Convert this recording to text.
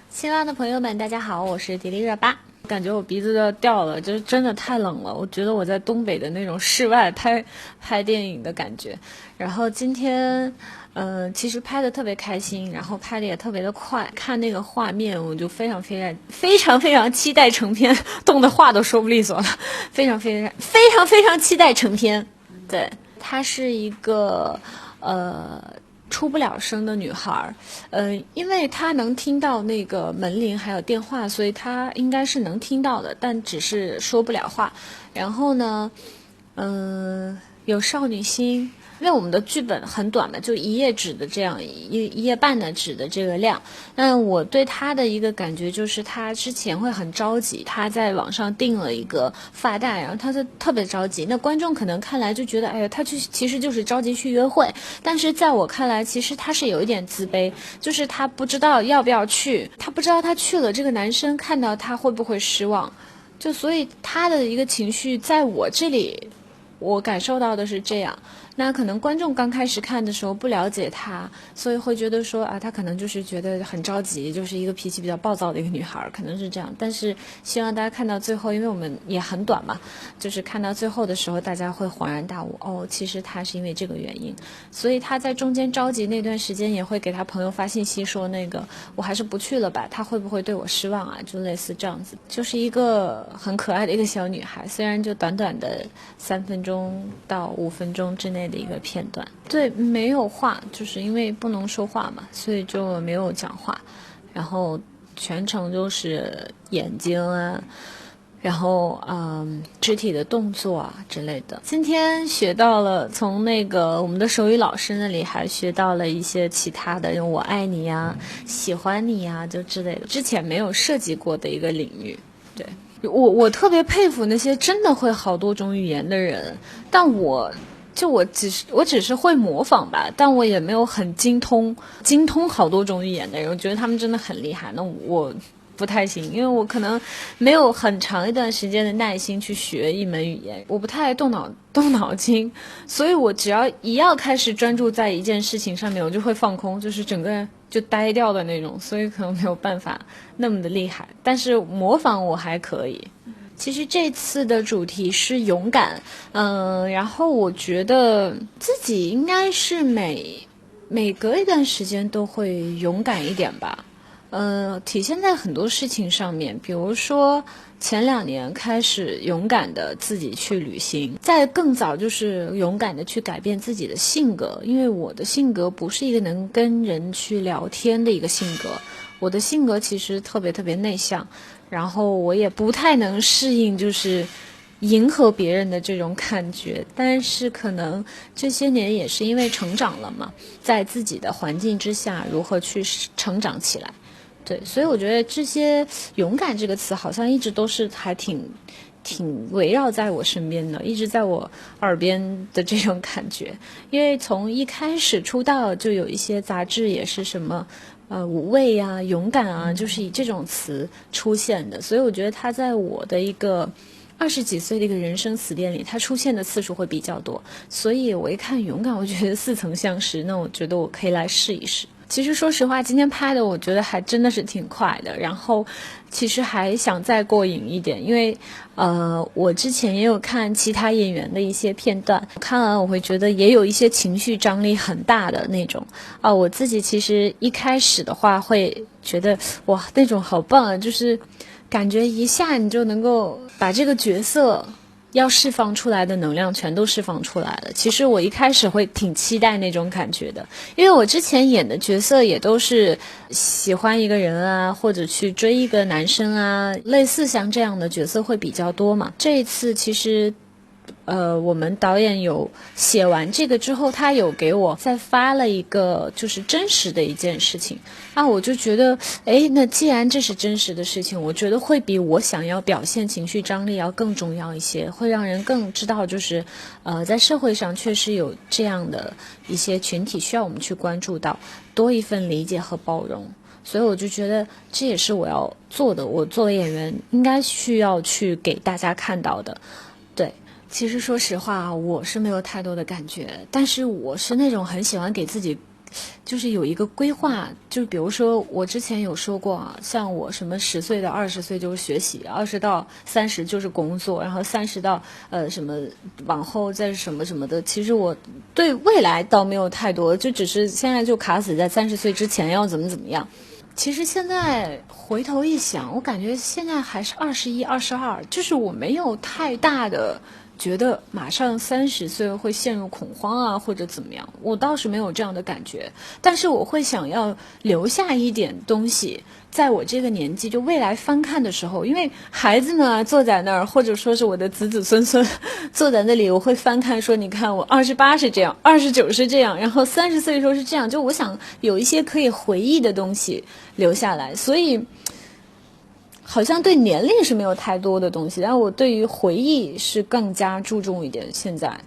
新浪的朋友们，大家好，我是迪丽热巴。感觉我鼻子都要掉了，就是真的太冷了。我觉得我在东北的那种室外拍电影的感觉。然后今天，其实拍的特别开心，然后拍的也特别的快。看那个画面，我就非常期待成片，冻得话都说不利索了。非常期待成片。对，它是一个出不了声的女孩，因为她能听到那个门铃还有电话，所以她应该是能听到的，但只是说不了话。然后呢，有少女心，因为我们的剧本很短嘛，就一页纸的这样一页半的纸的这个量。我对她的一个感觉就是，她之前会很着急，她在网上订了一个发带，然后她就特别着急。那观众可能看来就觉得，哎呀，她其实就是着急去约会。但是在我看来，其实她是有一点自卑，就是她不知道要不要去，她不知道她去了这个男生看到她会不会失望，就所以她的一个情绪在我这里。我感受到的是这样，那可能观众刚开始看的时候不了解她，所以会觉得说啊，她可能就是觉得很着急，就是一个脾气比较暴躁的一个女孩，可能是这样。但是希望大家看到最后，因为我们也很短嘛，就是看到最后的时候，大家会恍然大悟，哦，其实她是因为这个原因，所以她在中间着急那段时间也会给她朋友发信息说，那个我还是不去了吧，她会不会对我失望啊？就类似这样子，就是一个很可爱的一个小女孩，虽然就短短的3分钟到5分钟之内的一个片段。对，没有话，就是因为不能说话嘛，所以就没有讲话，然后全程就是眼睛啊，然后肢体的动作啊之类的。今天学到了，从那个我们的手语老师那里还学到了一些其他的，用我爱你呀、喜欢你呀就之类的，之前没有涉及过的一个领域。对，我特别佩服那些真的会好多种语言的人，但我只是会模仿吧，但我也没有很精通好多种语言的人，我觉得他们真的很厉害。那我不太行，因为我可能没有很长一段时间的耐心去学一门语言，我不太爱动脑筋，所以我只要开始专注在一件事情上面，我就会放空，就是整个人就呆掉的那种，所以可能没有办法那么的厉害，但是模仿我还可以。其实这次的主题是勇敢，然后我觉得自己应该是每隔一段时间都会勇敢一点吧，体现在很多事情上面，比如说前2年开始勇敢的自己去旅行，再更早就是勇敢的去改变自己的性格，因为我的性格不是一个能跟人去聊天的一个性格，我的性格其实特别内向。然后我也不太能适应就是迎合别人的这种感觉，但是可能这些年也是因为成长了嘛，在自己的环境之下如何去成长起来。对，所以我觉得这些勇敢这个词好像一直都是还挺围绕在我身边的，一直在我耳边的这种感觉。因为从一开始出道就有一些杂志也是什么无畏啊、勇敢啊，就是以这种词出现的，所以我觉得它在我的一个20几岁的一个人生词典里，它出现的次数会比较多。所以我一看勇敢，我觉得似曾相识，那我觉得我可以来试一试。其实说实话，今天拍的我觉得还真的是挺快的，然后其实还想再过瘾一点，因为我之前也有看其他演员的一些片段，看完我会觉得也有一些情绪张力很大的那种我自己其实一开始的话会觉得哇那种好棒啊，就是感觉一下你就能够把这个角色要释放出来的能量全都释放出来了。其实我一开始会挺期待那种感觉的，因为我之前演的角色也都是喜欢一个人啊，或者去追一个男生啊，类似像这样的角色会比较多嘛。这一次其实我们导演有写完这个之后，他有给我再发了一个就是真实的一件事情我就觉得那既然这是真实的事情，我觉得会比我想要表现情绪张力要更重要一些，会让人更知道就是在社会上确实有这样的一些群体需要我们去关注到，多一份理解和包容。所以我就觉得这也是我要做的，我作为演员应该需要去给大家看到的。对，其实说实话我是没有太多的感觉，但是我是那种很喜欢给自己就是有一个规划，就是比如说我之前有说过啊，像我什么10岁到20岁就是学习，20到30就是工作，然后30到什么往后再什么什么的。其实我对未来倒没有太多，就只是现在就卡死在30岁之前要怎么样。其实现在回头一想，我感觉现在还是21、22，就是我没有太大的觉得马上30岁会陷入恐慌啊，或者怎么样，我倒是没有这样的感觉。但是我会想要留下一点东西，在我这个年纪，就未来翻看的时候，因为孩子们啊坐在那儿，或者说是我的子子孙孙坐在那里，我会翻看说，你看我28是这样，29是这样，然后30岁的时候是这样，就我想有一些可以回忆的东西留下来，所以好像对年龄是没有太多的东西，但我对于回忆是更加注重一点。现在，